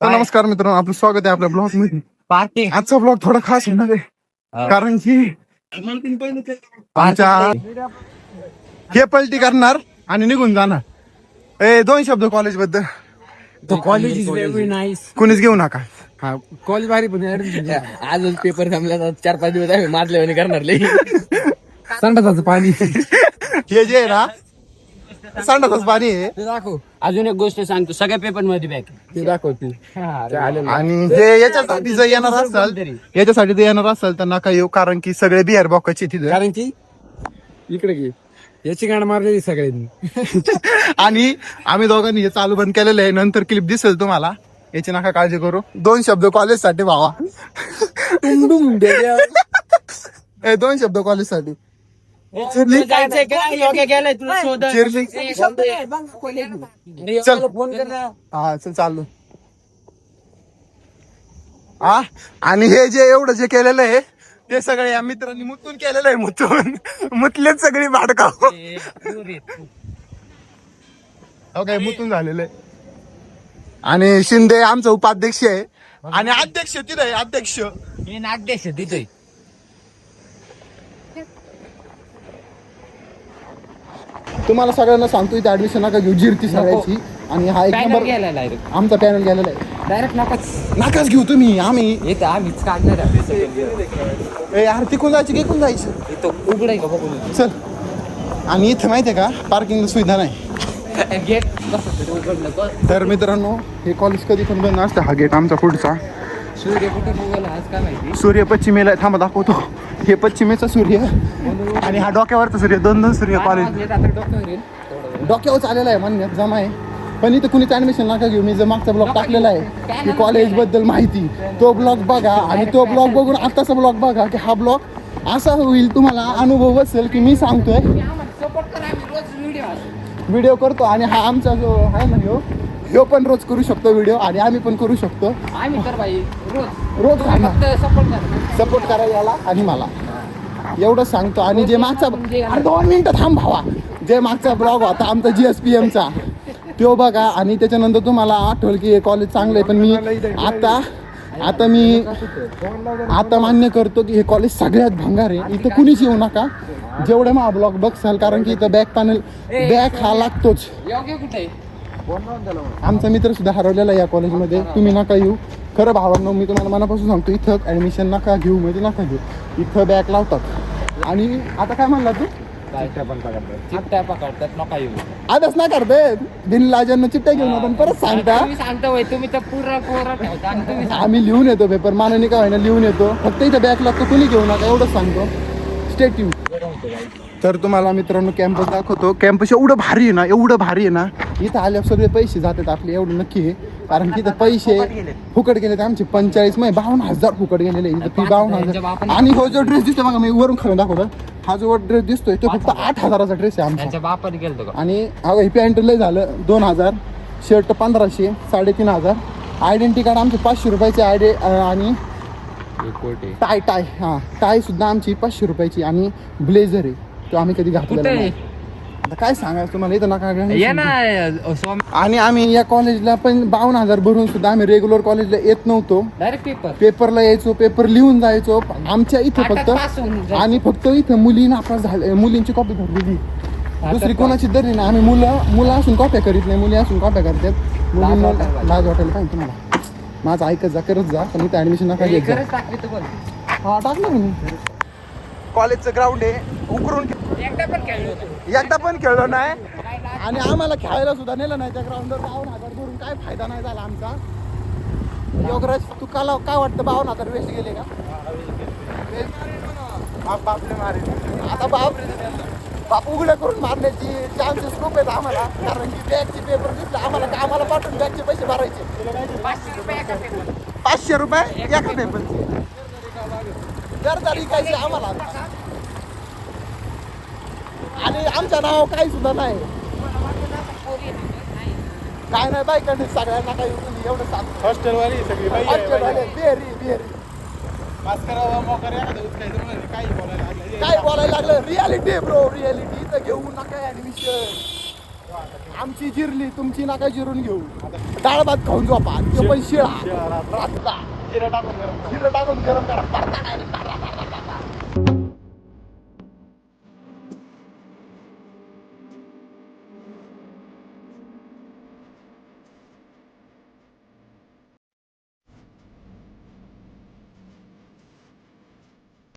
तर नमस्कार मित्रांनो, आपलं स्वागत आहे आपल्या ब्लॉग मध्ये. पार्टी आजचा ब्लॉग थोडा खास होणार आहे कारण की आमच्या हे पलटी करणार आणि निघून जाणार. दोन शब्द कॉलेज बद्दल तो कॉलेज इज व्हेरी नाईस. कुणीच घेऊ नका. हा कॉलेज भारी पण आजच पेपर थांबला 4-5 दिवस आम्ही मारले करणार लई संडासाचं पाणी हे जे आहे ना संडासच पाणी आहे. ते दाखव. अजून एक गोष्ट सांगतो, सगळ्या पेपर मध्ये बॅग ते दाखवतील. आणि हे याच्यासाठी जर येणार असेल तर नका येऊ, कारण की सगळे बिहार बॉकाचे तिथे. कारण की इकडे घे याची गाण मारलेली सगळ्यांनी आणि आम्ही दोघांनी हे चालू बंद केलेलं आहे. नंतर क्लिप दिसेल तुम्हाला, याची नका काळजी करू. दोन शब्द कॉलेज साठी भावा. दोन शब्द कॉलेज साठी. जायचंय का? योग्य गेलाय तुला शोध. चल फोन कर ना. हा चल चालू. हा आणि हे जे एवढं जे केलेलं आहे ते सगळे या मित्रांनी मुतून केलेलं आहे. मुतलेच सगळी भाडकाव. ओके मुतून झालेलं आहे. आणि शिंदे आमचा उपाध्यक्ष आहे आणि अध्यक्ष तिथे आहे. अध्यक्ष मी नागदेश तिथे तुम्हाला सगळ्यांना सांगतो, इथे ऍडमिशन नका घेऊ. जिरती सगळ्याची. आणि हा एक नंबर आमचा पॅनल गेलेला आहे. डायरेक्ट नकाच घेऊ तुम्ही. आम्ही येत आम्हीच काढणार यार तिकून जायची इकून जायचं. इथं उघड आहे का बघून चल. आणि इथं माहितीये का पार्किंग सुविधा नाही. गेट कसं उघडलं. तर मित्रांनो, हे कॉलेज कधी पण बंद असतं. हा गेट आमचा पुढचा. सूर्य कुठे उगवला आज काय माहिती. सूर्य पश्चिमेला थांबा दाखवतो. हे पश्चिमेचा सूर्य आणि हा डोक्यावरचा सूर्य. दोन सूर्य कॉलेज डोक्यावर आलेला आहे म्हणण्यात जमा आहे. पण इथं कुणीच ऍडमिशन नका घेऊ. मी जो मागचा ब्लॉग टाकलेला आहे की कॉलेज बद्दल माहिती, तो ब्लॉग बघा. आणि तो ब्लॉग बघून आताचा ब्लॉग बघा की हा ब्लॉग असा होईल, तुम्हाला अनुभव असेल की मी सांगतोय. व्हिडिओ करतो आणि हा आमचा जो आहे ना ह्यो पण रोज करू शकतो व्हिडिओ. आणि आम्ही पण करू शकतो. आम्ही तर भाई रोज सपोर्ट करा याला आणि मला, एवढं सांगतो. आणि जे मागचा 2 मिनिटं थांब भावा. जे मागचा ब्लॉग होता आमचा GSPMचा, तो बघा. आणि त्याच्यानंतर तुम्हाला आठवलं की हे कॉलेज चांगलं आहे. पण मी आता मान्य करतो की हे कॉलेज सगळ्यात भंगार आहे. इथं कुणीच येऊ नका जेवढे मा ब्लॉग बघसाल, कारण की इथं बॅक हा लागतोच. आमचा मित्र सुद्धा हरवलेला आहे या कॉलेजमध्ये. तुम्ही नका येऊ. खरं भावांनो, मी तुम्हाला मनापासून सांगतो, इथं ऍडमिशन नका घेऊ. म्हणजे नका घेऊ. इथं बॅक लावतात. आणि आता काय म्हणला तू? चिट्ट्या पकडतात नका येऊ. आजच ना करते बिनलाजांना चिट्ट्या घेऊन आपण परत सांगता. सांगता तुम्ही तर पूर्ण कोरा ठेवता आणि तुम्ही आम्ही लिहून येतो पेपर मानाने का होईना लिहून येतो. फक्त इथं बॅक लागतो. कुणी घेऊ नका एवढंच सांगतो. State you. तर तुम्हाला मित्रांनो कॅम्पस दाखवतो. कॅम्पस एवढं भारी आहे ना. इथं आल्यावर सगळे पैसे जातात आपले, एवढं नक्की आहे. कारण की इथं पैसे फुकट गेले. आमचे 52,000 फुकट गेलेले. इथं फी 52,000. आणि हो जो ड्रेस दिसतो बघा, मी वरून खरं दाखवतो. हा जो ड्रेस दिसतोय तो फक्त 8,000चा ड्रेस आहे आमचा. बापाने गेलो. आणि हे पॅन्ट लय झालं 2,000, शर्ट 1,500, 3,500. आयडेंटिटी कार्ड आमचे 500 रुपयाचे आणि टाय सुद्धा आमची 500 रुपयाची. आणि ब्लेझर आहे तो आम्ही कधी घातलेला नाही. आता काय सांगायचं तुम्हाला, इथं नका. आणि आम्ही या कॉलेजला पण 52,000 भरून सुद्धा आम्ही रेग्युलर कॉलेजला येत नव्हतो. डायरेक्ट पेपरला यायचो, पेपर लिहून जायचो. आमच्या इथं फक्त आणि फक्त इथं मुली नापास झाले. मुलींची कॉपी भरलेली, दुसरी कोणाची तरी ना. आम्ही मुलं असून कॉप्या करीत नाही, मुली असून कॉप्या करतात. मुलींना लाज वाटायला पाहिजे तुम्हाला. माझं ऐकत जा, करत जा. पण इथं ऍडमिशन नका घेत जा. हा टाकलं मी. कॉलेजचं ग्राउंड आहे. उकरून एकदा पण खेळलो नाही. आणि आम्हाला खेळायला सुद्धा नेलं नाही त्या ग्राउंडवर. 52,000 भरून काय फायदा नाही झाला आमचा. योगराज तू काय वाटतं, 52,000 वेस्ट गेले का? बापले मारे. आता बाप उघड्या करून मारण्याची चान्सेस खूप आहेत आम्हाला. कारण की बॅगचे पेपर दिसले आम्हाला का आम्हाला पाठवून बॅगचे पैसे भरायचे. 500 रुपये एका पेपरचे. दर विकायचे आम्हाला. आणि आमचं नाव काही सुद्धा नाही. काय नाही बायकांनी सगळ्यांना काही एवढं सांगतो. हॉस्टेलवाली सगळी बिहेरी काय बोलायला लागलं. Reality bro, reality. तर घेऊ नका ऍडमिशन. आमची जिरली तुमची नका जिरून घेऊ डाळ भात खाऊन झोपा तो पण शिळा जिरं टाकून गरम करा